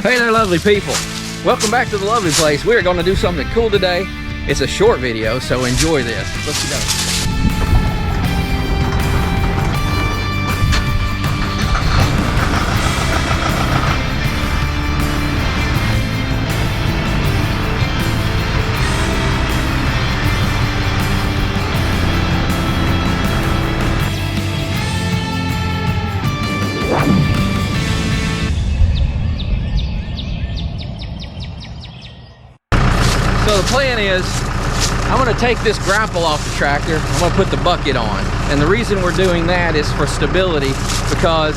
Hey there, lovely people. Welcome back to the lovely place. We are going to do something cool today. It's a short video, so enjoy this. Let's go. So the plan is, I'm gonna take this grapple off the tractor, I'm gonna put the bucket on. And the reason we're doing that is for stability, because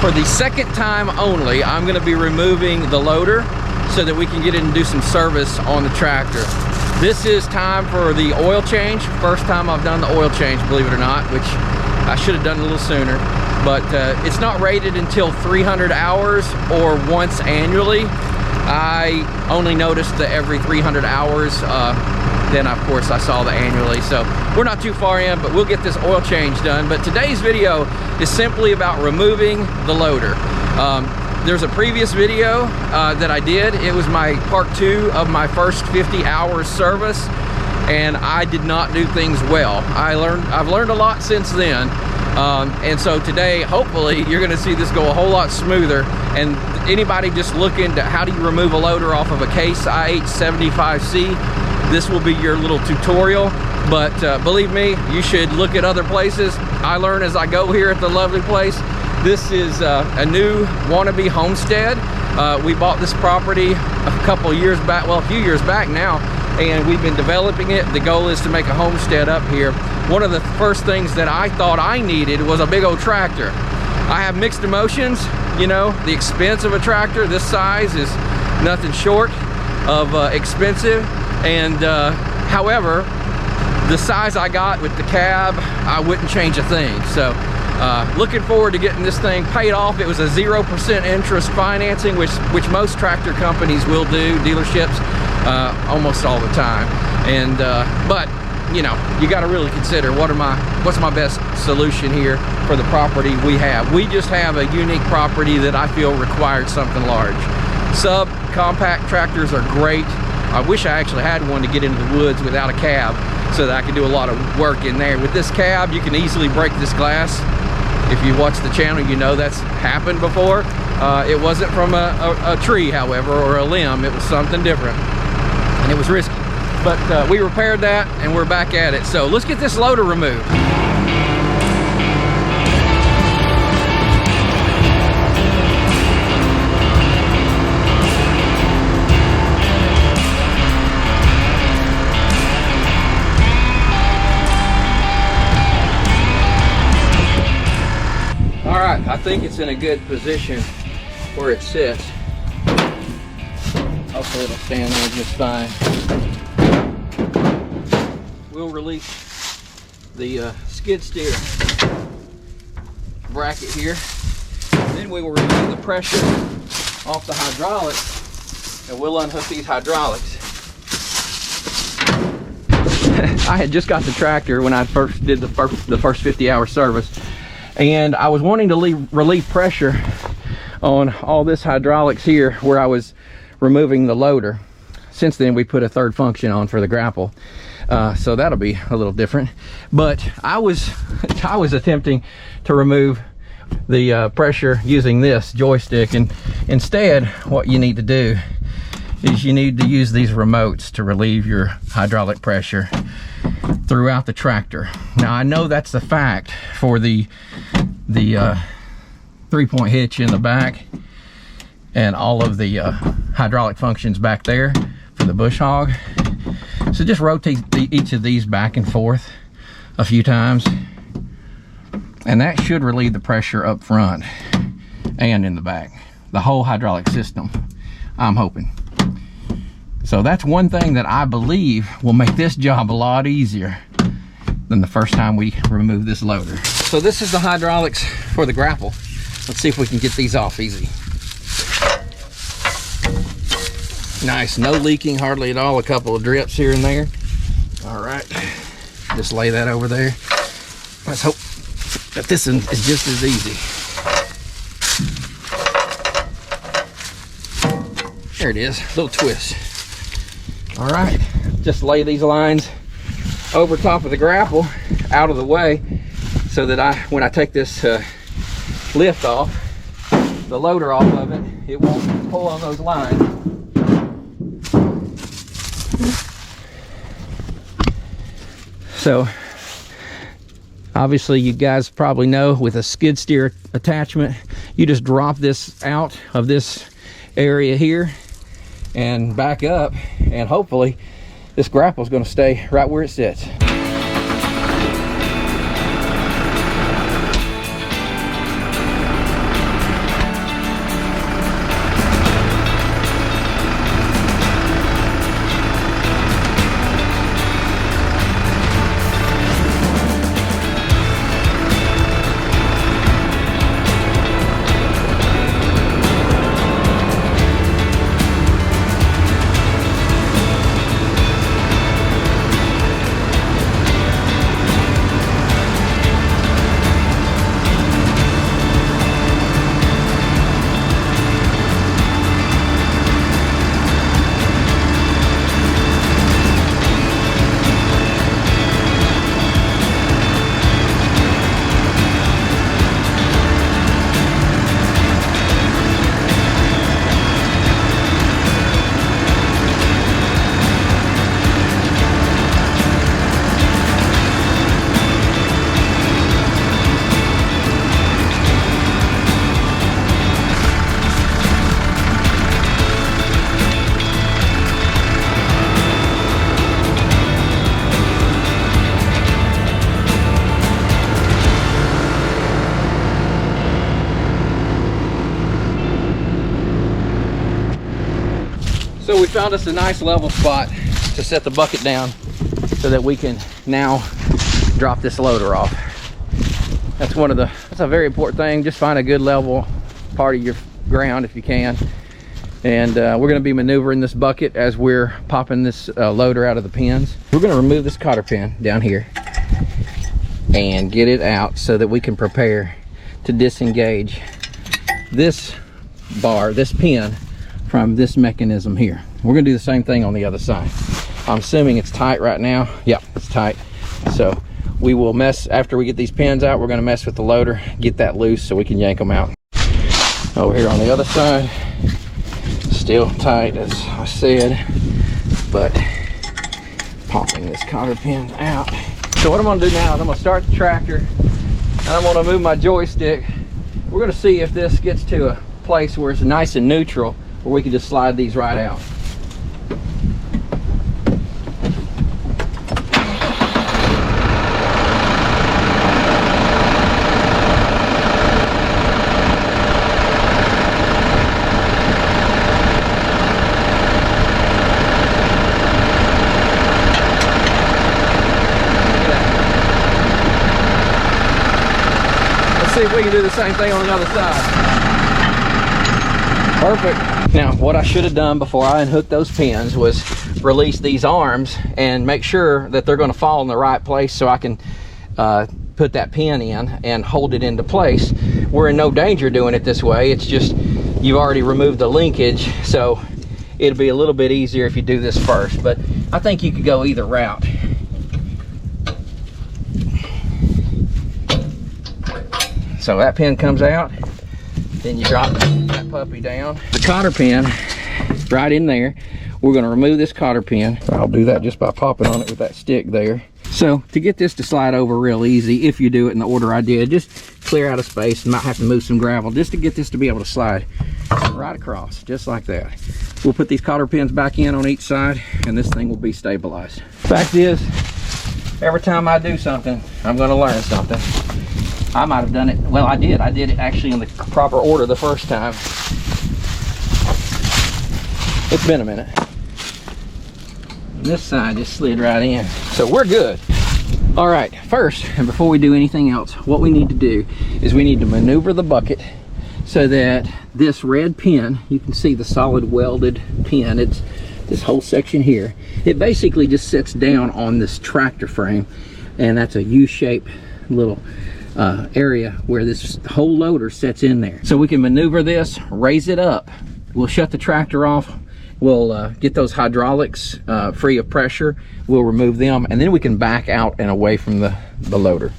for the second time only, I'm gonna be removing the loader so that we can get in and do some service on the tractor. This is time for the oil change. First time I've done the oil change, believe it or not, which I should have done a little sooner. But it's not rated until 300 hours or once annually. I only noticed the every 300 hours. Then of course I saw the annually. So we're not too far in, but we'll get this oil change done. But today's video is simply about removing the loader. There's a previous video that I did. It was my part 2 of my first 50 hours service, and I did not do things well. I've learned a lot since then. And so today, hopefully, you're gonna see this go a whole lot smoother. And anybody just looking to how do you remove a loader off of a Case IH75C, this will be your little tutorial. But believe me, you should look at other places. I learn as I go here at the lovely place. This is a new wannabe homestead. We bought this property a couple years back, well, a few years back now, and we've been developing it. The goal is to make a homestead up here. One of the first things that I thought I needed was a big old tractor. I have mixed emotions. You know, the expense of a tractor this size is nothing short of expensive. And however, the size I got with the cab, I wouldn't change a thing. So looking forward to getting this thing paid off. It was a 0% interest financing, which most tractor companies will do, dealerships, almost all the time. And but you know, you got to really consider what's my best solution here for the property we have. We just have a unique property that I feel required something large. Compact tractors are great. I wish I actually had one to get into the woods without a cab so that I could do a lot of work in there. With this cab, you can easily break this glass. If you watch the channel, you know that's happened before. It wasn't from a tree, however, or a limb. It was something different, and it was risky. But we repaired that, and we're back at it. So let's get this loader removed. All right, I think it's in a good position where it sits. Hopefully it'll stand there just fine. We'll release the skid steer bracket here. Then we will remove the pressure off the hydraulics, and we'll unhook these hydraulics. I had just got the tractor when I first did the first 50-hour service, and I was wanting to relieve pressure on all this hydraulics here where I was removing the loader. Since then, we put a third function on for the grapple. So that'll be a little different. But I was attempting to remove the pressure using this joystick, and instead what you need to do is you need to use these remotes to relieve your hydraulic pressure throughout the tractor. Now I know that's the fact for the 3-point hitch in the back and all of the hydraulic functions back there for the bush hog. So just rotate each of these back and forth a few times, and that should relieve the pressure up front and in the back, the whole hydraulic system, I'm hoping. So that's one thing that I believe will make this job a lot easier than the first time we remove this loader. So this is the hydraulics for the grapple. Let's see if we can get these off easy. Nice, no leaking hardly at all. A couple of drips here and there. All right, just lay that over there. Let's hope that this one is just as easy. There it is, little twist. All right, just lay these lines over top of the grapple, out of the way, so that when I take this lift off, the loader off of it, it won't pull on those lines. So obviously you guys probably know, with a skid steer attachment, you just drop this out of this area here and back up, and hopefully this grapple is going to stay right where it sits. So we found us a nice level spot to set the bucket down so that we can now drop this loader off. That's a very important thing. Just find a good level part of your ground if you can. And we're going to be maneuvering this bucket as we're popping this loader out of the pins. We're going to remove this cotter pin down here and get it out so that we can prepare to disengage this bar, this pin, from this mechanism here. We're going to do the same thing on the other side. I'm assuming it's tight right now. Yep, it's tight. So we will mess, after we get these pins out, we're going to mess with the loader, get that loose so we can yank them out. Over here on the other side, still tight as I said, but popping this cotter pin out. So what I'm going to do now is I'm going to start the tractor and I'm going to move my joystick. We're going to see if this gets to a place where it's nice and neutral, where we can just slide these right out. Let's see if we can do the same thing on the other side. Perfect. Now, what I should have done before I unhooked those pins was release these arms and make sure that they're going to fall in the right place so I can put that pin in and hold it into place. We're in no danger doing it this way. It's just you've already removed the linkage, so it'll be a little bit easier if you do this first. But I think you could go either route. So that pin comes out. Then you drop that puppy down. The cotter pin right in there. We're going to remove this cotter pin. I'll do that just by popping on it with that stick there. So to get this to slide over real easy, if you do it in the order I did, just clear out a space. You might have to move some gravel just to get this to be able to slide right across, just like that. We'll put these cotter pins back in on each side and this thing will be stabilized. Fact is, every time I do something, I'm going to learn something. I might have done it, well, I did it actually in the proper order the first time. It's been a minute. This side just slid right in, so we're good. All right, first, and before we do anything else, what we need to do is we need to maneuver the bucket so that this red pin, you can see the solid welded pin, it's this whole section here, it basically just sits down on this tractor frame, and that's a U-shaped little area where this whole loader sets in there. So we can maneuver this, raise it up. We'll shut the tractor off we'll get those hydraulics free of pressure. We'll remove them, and then we can back out and away from the loader.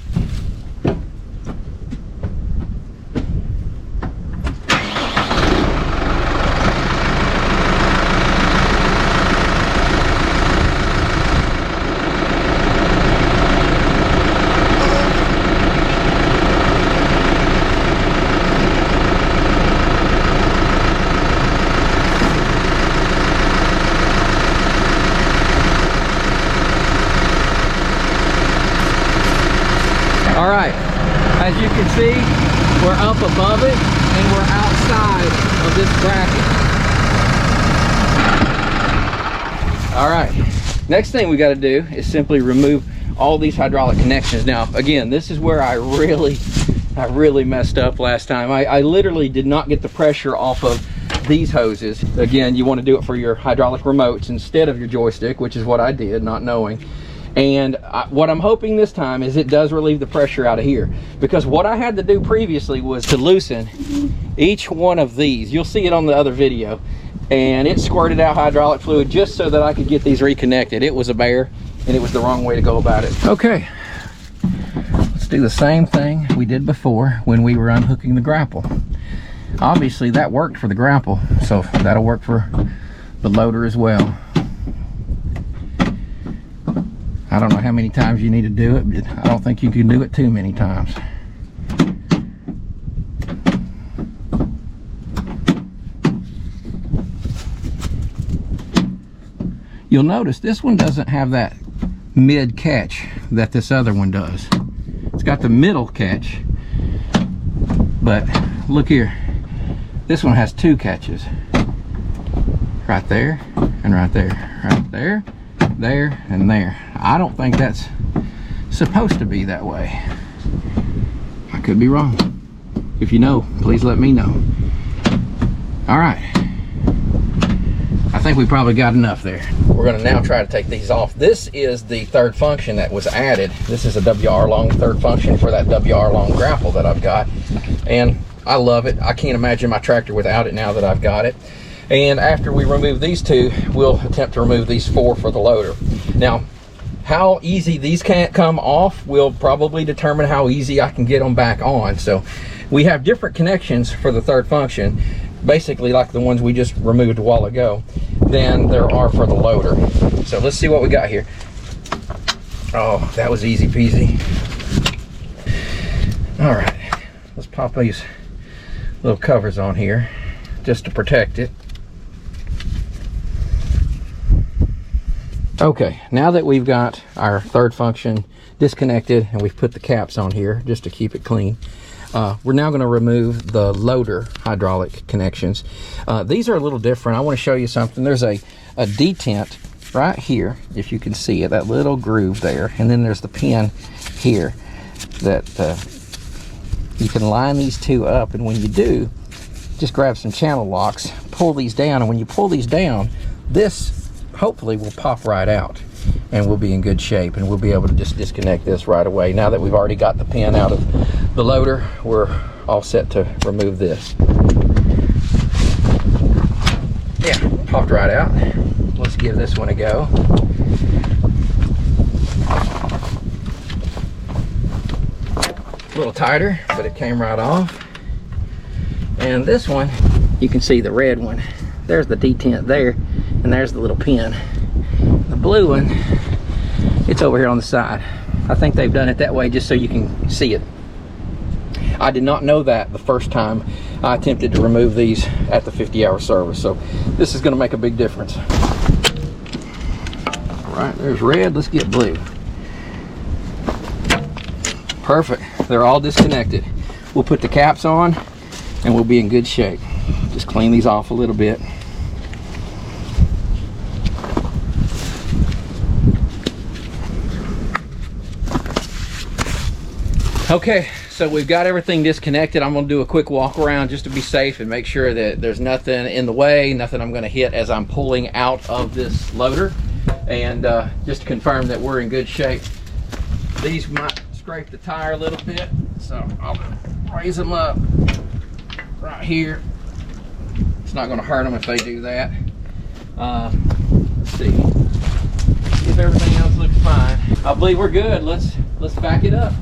All right, as you can see, we're up above it and we're outside of this bracket. All right, next thing we got to do is simply remove all these hydraulic connections. Now, again, this is where I really messed up last time. I literally did not get the pressure off of these hoses. Again, you want to do it for your hydraulic remotes instead of your joystick, which is what I did, not knowing. And what I'm hoping this time is it does relieve the pressure out of here, because what I had to do previously was to loosen each one of these. You'll see it on the other video, and it squirted out hydraulic fluid just so that I could get these reconnected. It was a bear, and it was the wrong way to go about it. Okay, let's do the same thing we did before when we were unhooking the grapple. Obviously that worked for the grapple, so that'll work for the loader as well. I don't know how many times you need to do it, but I don't think you can do it too many times. You'll notice this one doesn't have that mid catch that this other one does. It's got the middle catch, but look here. This one has two catches. Right there, and right there, right there, there, and there. I don't think that's supposed to be that way. I could be wrong. If you know, please let me know. All right, I think we probably got enough there. We're going to now try to take these off. This is the third function that was added. This is a WR long third function for that WR long grapple that I've got, and I love it. I can't imagine my tractor without it now that I've got it. And after we remove these two, we'll attempt to remove these four for the loader. Now, how easy these can't come off will probably determine how easy I can get them back on. So we have different connections for the third function, basically like the ones we just removed a while ago, than there are for the loader. So let's see what we got here. Oh, that was easy peasy. All right, let's pop these little covers on here just to protect it. Okay, now that we've got our third function disconnected and we've put the caps on here just to keep it clean, we're now going to remove the loader hydraulic connections. These are a little different. I want to show you something. There's a detent right here, if you can see it, that little groove there, and then there's the pin here that you can line these two up, and when you do, just grab some channel locks, pull these down, and when you pull these down, this hopefully will pop right out and we'll be in good shape, and we'll be able to just disconnect this right away. Now that we've already got the pin out of the loader, we're all set to remove this. Yeah, popped right out. Let's give this one a go. A little tighter, but it came right off. And this one, you can see the red one. There's the detent there, and there's the little pin. The blue one, it's over here on the side. I think they've done it that way just so you can see it. I did not know that the first time I attempted to remove these at the 50-hour service, so this is going to make a big difference. All right, there's red. Let's get blue. Perfect. They're all disconnected. We'll put the caps on and we'll be in good shape. Just clean these off a little bit. Okay, so we've got everything disconnected. I'm going to do a quick walk around just to be safe and make sure that there's nothing in the way, nothing I'm going to hit as I'm pulling out of this loader, and just to confirm that we're in good shape. These might scrape the tire a little bit, so I'll raise them up right here. It's not going to hurt them if they do that. Let's see if everything else looks fine. I believe we're good. Let's back it up.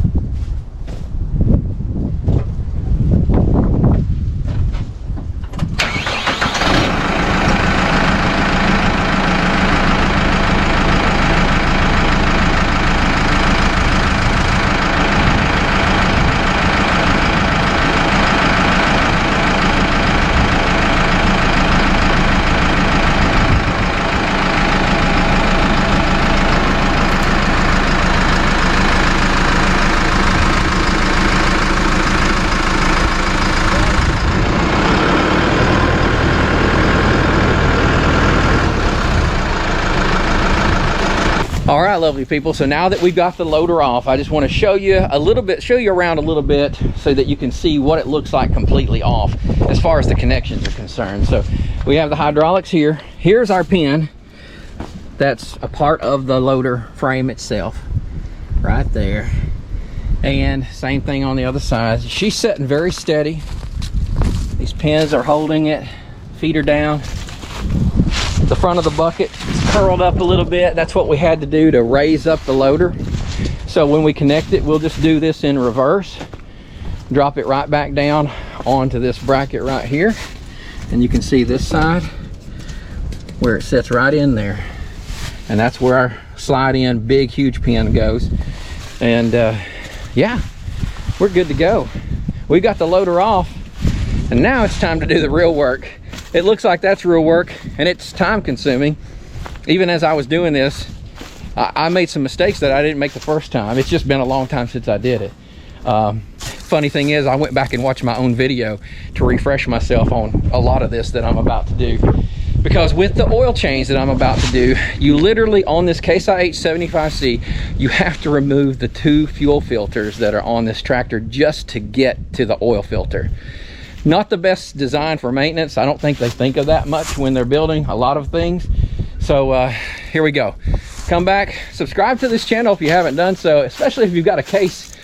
All right, lovely people, so now that we've got the loader off, I just want to show you around a little bit so that you can see what it looks like completely off as far as the connections are concerned. So we have the hydraulics here. Here's our pin that's a part of the loader frame itself right there, and same thing on the other side. She's sitting very steady. These pins are holding it, feet are down. The front of the bucket is curled up a little bit. That's what we had to do to raise up the loader. So when we connect it, we'll just do this in reverse, drop it right back down onto this bracket right here, and you can see this side where it sits right in there, and that's where our slide in big huge pin goes. And yeah, we're good to go. We got the loader off, and now it's time to do the real work. It looks like that's real work, and it's time consuming. Even as I was doing this, I made some mistakes that I didn't make the first time. It's just been a long time since I did it. Funny thing is, I went back and watched my own video to refresh myself on a lot of this that I'm about to do. Because with the oil change that I'm about to do, you literally, on this Case IH 75C, you have to remove the 2 fuel filters that are on this tractor just to get to the oil filter. Not the best design for maintenance. I don't think they think of that much when they're building a lot of things. So here we go. Come back, subscribe to this channel if you haven't done so, especially if you've got a Case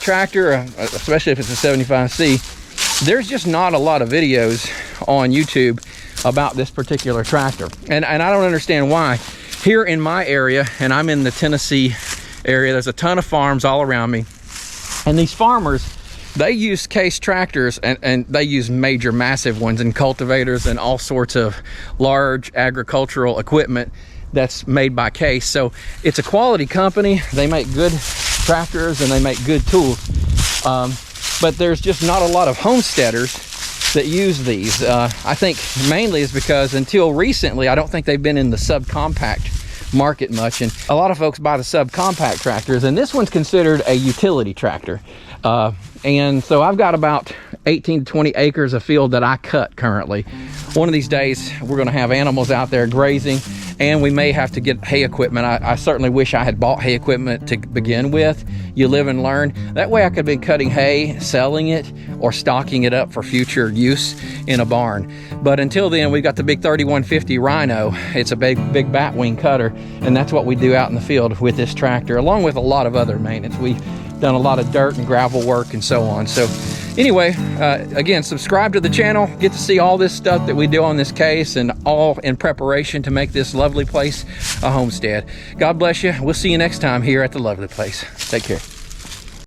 tractor, especially if it's a 75C. There's just not a lot of videos on YouTube about this particular tractor. And I don't understand why. Here in my area, and I'm in the Tennessee area, there's a ton of farms all around me. And these farmers, they use Case tractors, and they use major, massive ones, and cultivators and all sorts of large agricultural equipment that's made by Case. So it's a quality company. They make good tractors and they make good tools. But there's just not a lot of homesteaders that use these. I think mainly is because until recently, I don't think they've been in the subcompact market much, and a lot of folks buy the subcompact tractors, and this one's considered a utility tractor. And so I've got about 18 to 20 acres of field that I cut currently. One of these days we're going to have animals out there grazing, and we may have to get hay equipment. I certainly wish I had bought hay equipment to begin with. You live and learn. That way I could have been cutting hay, selling it, or stocking it up for future use in a barn. But until then, we've got the big 3150 Rhino. It's a big batwing cutter, and that's what we do out in the field with this tractor, along with a lot of other maintenance. We've done a lot of dirt and gravel work and so on. So anyway, again, subscribe to the channel, get to see all this stuff that we do on this Case, and all in preparation to make this lovely place a homestead. God bless you. We'll see you next time here at the lovely place. Take care.